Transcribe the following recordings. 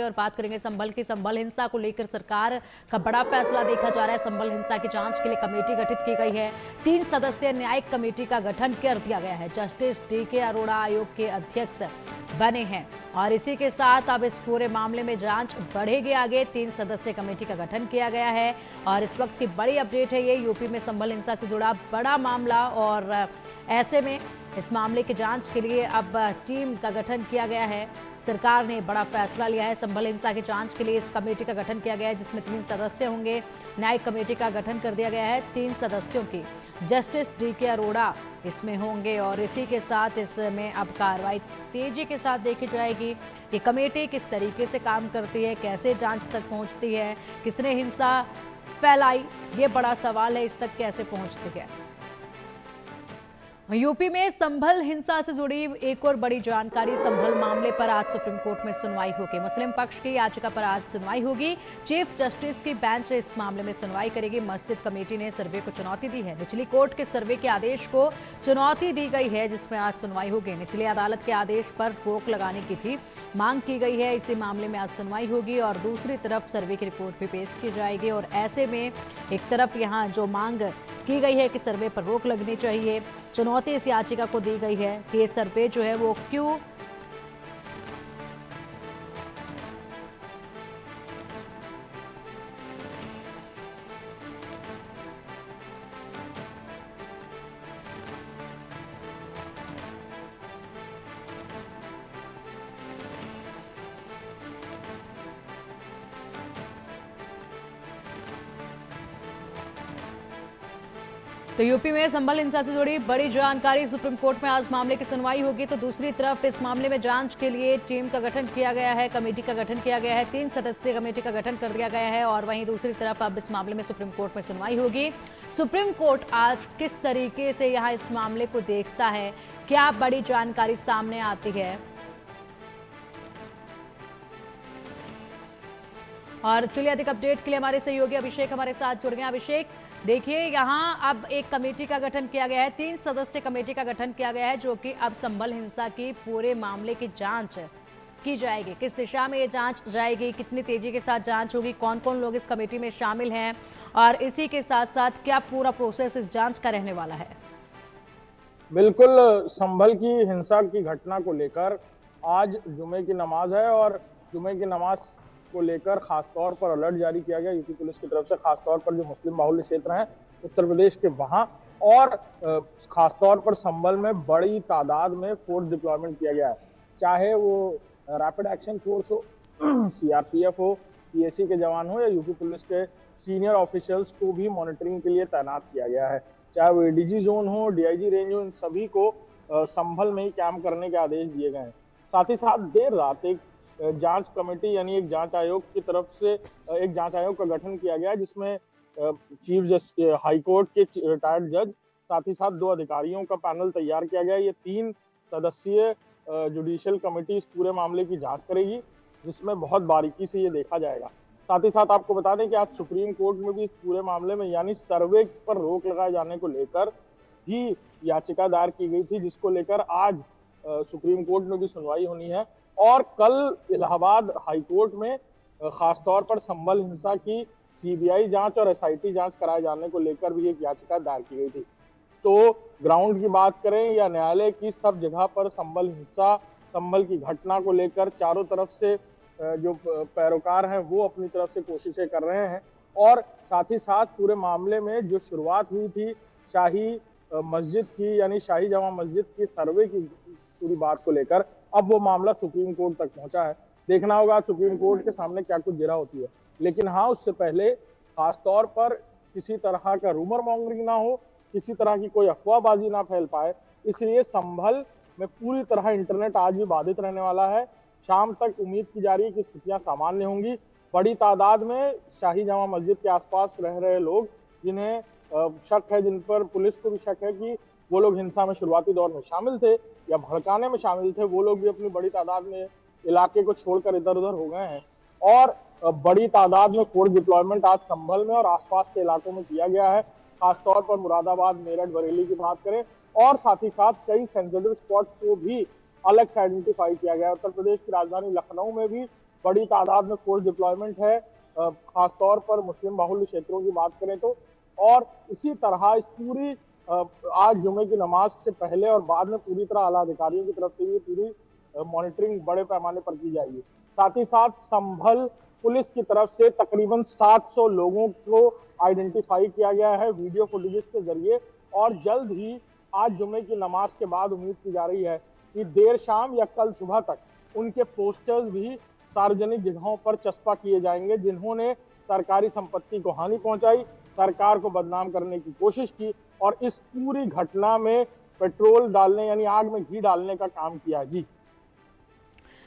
और बात करेंगे संभल की। संभल हिंसा को लेकर सरकार का बड़ा फैसला देखा जा रहा है। संभल हिंसा की जांच के लिए कमेटी गठित की गई है। 3 सदस्यीय न्यायिक कमेटी का गठन कर दिया गया है। जस्टिस DK अरोड़ा आयोग के अध्यक्ष बने हैं और इसी के साथ अब इस पूरे मामले में जांच बढ़ेगी आगे। 3 सदस्यीय कमेटी का गठन किया गया है और इस वक्त की बड़ी अपडेट है ये, यूपी में संभल हिंसा से जुड़ा बड़ा मामला और ऐसे में इस मामले की जांच के लिए अब टीम का गठन किया गया है। सरकार ने बड़ा फैसला लिया है। संभल हिंसा की जांच के लिए इस कमेटी का गठन किया गया है जिसमें 3 सदस्य होंगे। न्यायिक कमेटी का गठन कर दिया गया है 3 सदस्यों की। जस्टिस DK अरोड़ा इसमें होंगे और इसी के साथ इसमें अब कार्रवाई तेजी के साथ देखी जाएगी। ये कमेटी किस तरीके से काम करती है, कैसे जांच तक पहुंचती है, किसने हिंसा फैलाई, ये बड़ा सवाल है, इस तक कैसे पहुंचती है। यूपी में संभल हिंसा से जुड़ी एक और बड़ी जानकारी। संभल मामले पर आज सुप्रीम कोर्ट में सुनवाई होगी। मुस्लिम पक्ष की याचिका पर आज सुनवाई होगी। चीफ जस्टिस की बेंच इस मामले में सुनवाई करेगी। मस्जिद कमेटी ने सर्वे को चुनौती दी है। निचली कोर्ट के सर्वे के आदेश को चुनौती दी गई है जिसमें आज सुनवाई होगी। निचली अदालत के आदेश पर रोक लगाने की भी मांग की गई है। इसी मामले में आज सुनवाई होगी और दूसरी तरफ सर्वे की रिपोर्ट भी पेश की जाएगी। और ऐसे में एक तरफ यहाँ जो मांग की गई है कि सर्वे पर रोक लगनी चाहिए, चुनौती इस याचिका को दी गई है कि ये सर्वे जो है वो क्यों तो यूपी में संभल हिंसा से जुड़ी बड़ी जानकारी। सुप्रीम कोर्ट में आज मामले की सुनवाई होगी। तो दूसरी तरफ इस मामले में जांच के लिए टीम का गठन किया गया है, कमेटी का गठन किया गया है, 3 सदस्यीय कमेटी का गठन कर दिया गया है और वहीं दूसरी तरफ अब इस मामले में सुप्रीम कोर्ट में सुनवाई होगी। सुप्रीम कोर्ट आज किस तरीके से यहाँ इस मामले को देखता है, क्या बड़ी जानकारी सामने आती है और चलिए अधिक अपडेट के लिए हमारे सहयोगी अभिषेक हमारे साथ जुड़ गए। अभिषेक, देखिए यहाँ अब एक कमेटी का गठन किया गया है, 3 सदस्यीय कमेटी का गठन किया गया है जो कि अब संभल हिंसा की पूरे मामले की जांच की जाएगी। किस दिशा में ये जांच जाएगी, कितनी तेजी के साथ जांच होगी, कौन कौन लोग इस कमेटी में शामिल हैं और इसी के साथ साथ क्या पूरा प्रोसेस इस जांच का रहने वाला है। बिल्कुल, संभल की हिंसा की घटना को लेकर आज जुमे की नमाज है और जुमे की नमाज को लेकर खासतौर पर अलर्ट जारी किया गया यूपी पुलिस की तरफ से। खासतौर पर जो मुस्लिम बाहुल्य क्षेत्र हैं उत्तर प्रदेश के वहां और खासतौर पर संभल में बड़ी तादाद में फोर्स डिप्लॉयमेंट किया गया है, चाहे वो रैपिड एक्शन फोर्स हो, CRPF हो, PSC के जवान हो या यूपी पुलिस के सीनियर ऑफिशियल्स को भी मॉनिटरिंग के लिए तैनात किया गया है, चाहे वो ADG जोन हो, DIG रेंज हो, इन सभी को संभल में ही कैंप करने के आदेश दिए गए हैं। साथ ही साथ देर रात एक जांच कमेटी यानी एक जांच आयोग की तरफ से एक जांच आयोग का गठन किया गया जिसमें चीफ जस्टिस हाई कोर्ट के रिटायर्ड जज, साथ ही साथ 2 अधिकारियों का पैनल तैयार किया गया। ये 3 सदस्यीय जुडिशियल कमेटी इस पूरे मामले की जांच करेगी जिसमें बहुत बारीकी से ये देखा जाएगा। साथ ही साथ आपको बता दें कि आज सुप्रीम कोर्ट में भी इस पूरे मामले में यानी सर्वे पर रोक लगाए जाने को लेकर भी याचिका दायर की गई थी, जिसको लेकर आज सुप्रीम कोर्ट में भी सुनवाई होनी है और कल इलाहाबाद हाई कोर्ट में खासतौर पर संभल हिंसा की CBI जांच और SIT जांच कराए जाने को लेकर भी एक याचिका दायर की गई थी। तो ग्राउंड की बात करें या न्यायालय की, सब जगह पर संभल हिंसा, संभल की घटना को लेकर चारों तरफ से जो पैरोकार हैं वो अपनी तरफ से कोशिशें कर रहे हैं और साथ ही साथ पूरे मामले में जो शुरुआत हुई थी शाही मस्जिद की यानी शाही जामा मस्जिद की सर्वे की पूरी बात को लेकर, अब वो मामला सुप्रीम कोर्ट तक पहुंचा है। देखना होगा सुप्रीम कोर्ट के सामने क्या कुछ जिरा होती है, लेकिन हाँ उससे पहले खासतौर पर किसी तरह का रूमर मॉन्गरिंग ना हो, किसी तरह की कोई अफवाहबाजी ना फैल पाए, इसलिए संभल में पूरी तरह इंटरनेट आज भी बाधित रहने वाला है। शाम तक उम्मीद की जा रही है कि स्थितियां सामान्य होंगी। बड़ी तादाद में शाही जामा मस्जिद के आसपास रह रहे लोग जिन्हें शक है, जिन पर पुलिस को भी शक है कि वो लोग हिंसा में शुरुआती दौर में शामिल थे या भड़काने में शामिल थे, वो लोग भी अपनी बड़ी तादाद में इलाके को छोड़कर इधर उधर हो गए हैं और बड़ी तादाद में फोर्स डिप्लॉयमेंट आज संभल में और आसपास के इलाकों में किया गया है। खासतौर पर मुरादाबाद, मेरठ, बरेली की बात करें और साथ ही साथ कई सेंसिटिव स्पॉट्स को भी अलग से आइडेंटिफाई किया गया है। उत्तर प्रदेश की राजधानी लखनऊ में भी बड़ी तादाद में फोर्स डिप्लॉयमेंट है, खासतौर पर मुस्लिम बाहुल्य क्षेत्रों की बात करें तो। और इसी तरह इस पूरी आज जुमे की नमाज से पहले और बाद में पूरी तरह आला अधिकारियों की तरफ से ये पूरी मॉनिटरिंग बड़े पैमाने पर की जाएगी। साथ ही साथ संभल पुलिस की तरफ से तकरीबन 700 लोगों को आइडेंटिफाई किया गया है वीडियो फुटेजेस के जरिए, और जल्द ही आज जुमे की नमाज के बाद उम्मीद की जा रही है कि देर शाम या कल सुबह तक उनके पोस्टर्स भी सार्वजनिक जगहों पर चस्पा किए जाएंगे जिन्होंने सरकारी संपत्ति को हानि पहुंचाई, सरकार को बदनाम करने की कोशिश की और इस पूरी घटना में पेट्रोल डालने यानी आग में घी डालने का काम किया। जी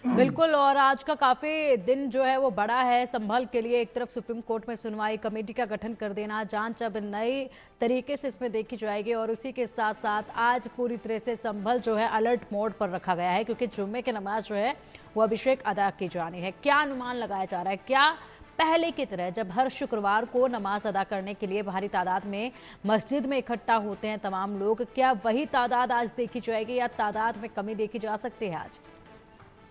बिल्कुल, और आज का काफी दिन जो है वो बड़ा है संभल के लिए। एक तरफ सुप्रीम कोर्ट में सुनवाई, कमेटी का गठन कर देना, जांच अब नए तरीके से इसमें देखी जाएगी और उसी के साथ साथ आज पूरी तरह से संभल जो है अलर्ट मोड पर रखा गया है क्योंकि जुम्मे की नमाज जो है वो अभिषेक अदा की जानी है। क्या अनुमान लगाया जा रहा है, क्या पहले की तरह जब हर शुक्रवार को नमाज अदा करने के लिए भारी तादाद में मस्जिद में इकट्ठा होते हैं तमाम लोग, क्या वही तादाद आज देखी जाएगी या तादाद में कमी देखी जा सकती है आज?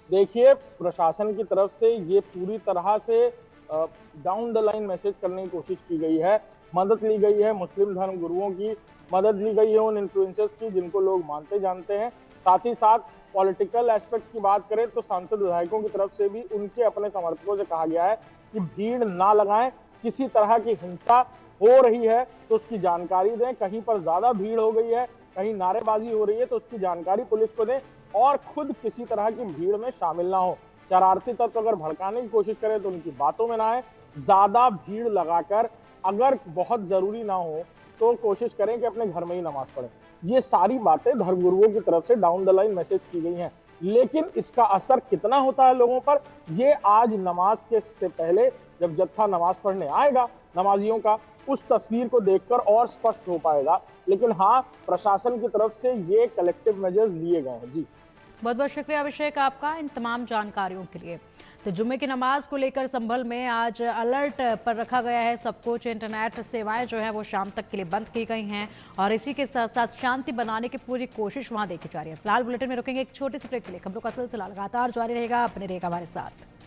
देखिए, प्रशासन की तरफ से ये पूरी तरह से डाउन द लाइन मैसेज करने की कोशिश की गई है। मदद ली गई है मुस्लिम धर्म गुरुओं की, मदद ली गई है उन इन्फ्लुएंसर्स की जिनको लोग मानते जानते हैं। साथ ही साथ पॉलिटिकल एस्पेक्ट की बात करें तो सांसद विधायकों की तरफ से भी उनके अपने समर्थकों से कहा गया है कि भीड़ ना लगाएं, किसी तरह की हिंसा हो रही है तो उसकी जानकारी दें, कहीं पर ज्यादा भीड़ हो गई है, कहीं नारेबाजी हो रही है तो उसकी जानकारी पुलिस को दें और खुद किसी तरह की भीड़ में शामिल ना हो। शरारती तत्व अगर भड़काने की कोशिश करें तो उनकी बातों में ना आए। ज्यादा भीड़ लगाकर अगर बहुत जरूरी ना हो तो कोशिश करें कि अपने घर में ही नमाज पढ़ें। ये सारी बातें धर्मगुरुओं की तरफ से डाउन द लाइन मैसेज की गई हैं, लेकिन इसका असर कितना होता है लोगों पर, ये आज नमाज के से पहले जब जत्था नमाज पढ़ने आएगा नमाजियों का, उस तस्वीर को देखकर और स्पष्ट हो पाएगा। लेकिन हाँ, प्रशासन की तरफ से ये कलेक्टिव मेजर्स लिए गए हैं। जी बहुत बहुत शुक्रिया अभिषेक आपका इन तमाम जानकारियों के लिए। तो जुम्मे की नमाज को लेकर संभल में आज अलर्ट पर रखा गया है सब कुछ। इंटरनेट सेवाएं जो है वो शाम तक के लिए बंद की गई हैं और इसी के साथ साथ शांति बनाने की पूरी कोशिश वहां देखी जा रही है। फिलहाल बुलेटिन में रुकेंगे एक छोटे से ब्रेक के लिए। खबरों का सिलसिला लगातार जारी रहेगा, अपने रहेगा हमारे साथ।